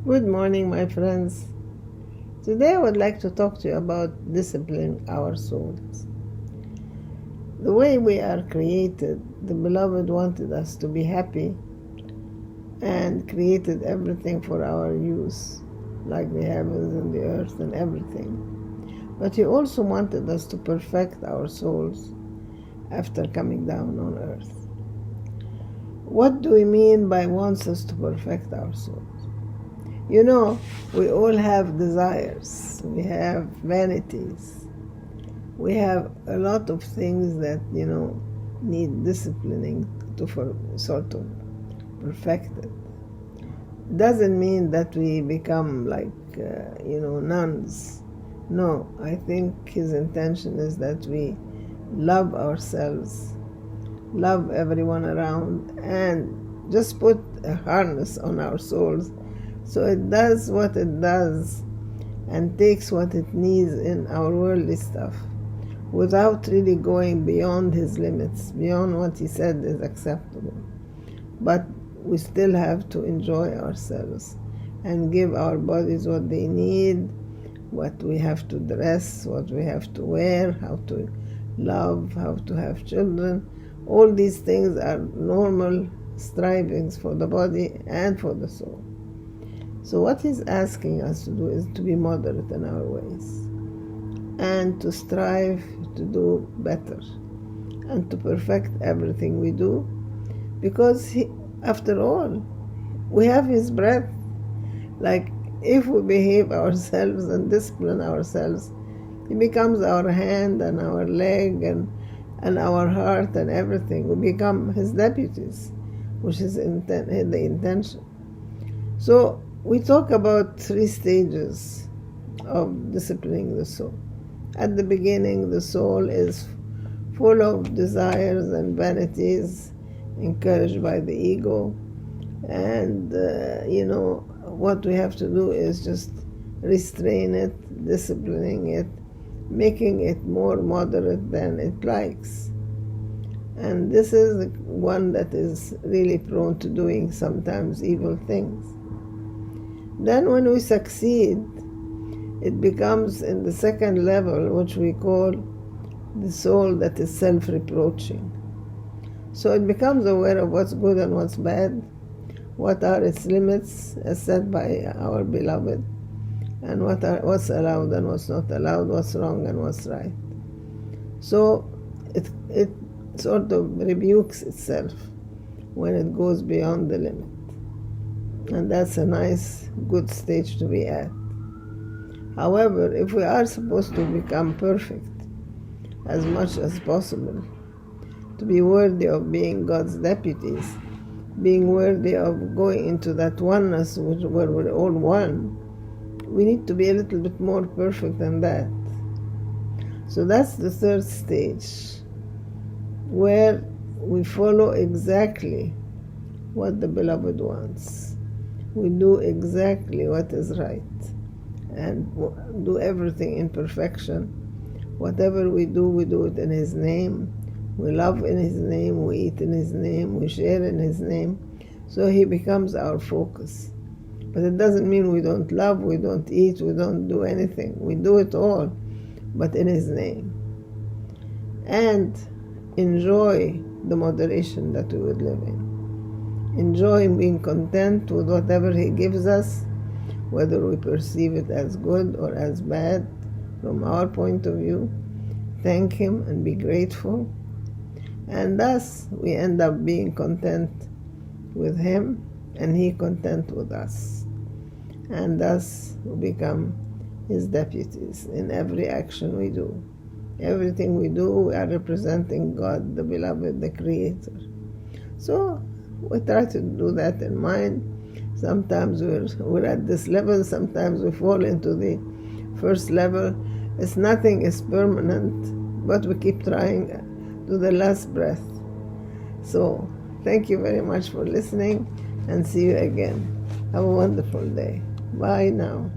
Good morning, my friends. Today I would like to talk to you about disciplining our souls. The way we are created, the Beloved wanted us to be happy and created everything for our use, like the heavens and the earth and everything. But He also wanted us to perfect our souls after coming down on earth. What do we mean by wants us to perfect our souls? You know, we all have desires, we have vanities, we have a lot of things that, need disciplining to sort of perfect it. It doesn't mean that we become like, nuns. No, I think His intention is that we love ourselves, love everyone around, and just put a harness on our souls so it does what it does and takes what it needs in our worldly stuff without really going beyond His limits, beyond what He said is acceptable. But we still have to enjoy ourselves and give our bodies what they need, what we have to dress, what we have to wear, how to love, how to have children. All these things are normal strivings for the body and for the soul. So what He's asking us to do is to be moderate in our ways and to strive to do better and to perfect everything we do, because after all, we have His breath. Like, if we behave ourselves and discipline ourselves, He becomes our hand and our leg and our heart and everything. We become His deputies, which is the intention. So we talk about 3 stages of disciplining the soul. At the beginning, the soul is full of desires and vanities, encouraged by the ego. And, what we have to do is just restrain it, disciplining it, making it more moderate than it likes. And this is the one that is really prone to doing sometimes evil things. Then when we succeed, it becomes in the second level, which we call the soul that is self-reproaching. So it becomes aware of what's good and what's bad, what are its limits as set by our Beloved, and what's allowed and what's not allowed, what's wrong and what's right. So it sort of rebukes itself when it goes beyond the limit. And that's a nice, good stage to be at. However, if we are supposed to become perfect as much as possible, to be worthy of being God's deputies, being worthy of going into that oneness where we're all one, we need to be a little bit more perfect than that. So that's the third stage, where we follow exactly what the Beloved wants. We do exactly what is right and do everything in perfection. Whatever we do it in His name. We love in His name, we eat in His name, we share in His name. So He becomes our focus. But it doesn't mean we don't love, we don't eat, we don't do anything. We do it all, but in His name. And enjoy the moderation that we would live in. Enjoy being content with whatever He gives us, whether we perceive it as good or as bad from our point of view. Thank Him and be grateful. And thus we end up being content with Him and He content with us. And thus we become His deputies in every action we do. Everything we do, we are representing God, the Beloved, the Creator. So we try to do that in mind. Sometimes we're at this level, sometimes we fall into the first level. Nothing is permanent, but we keep trying to the last breath. So thank you very much for listening, and see you again. Have a wonderful day. Bye now.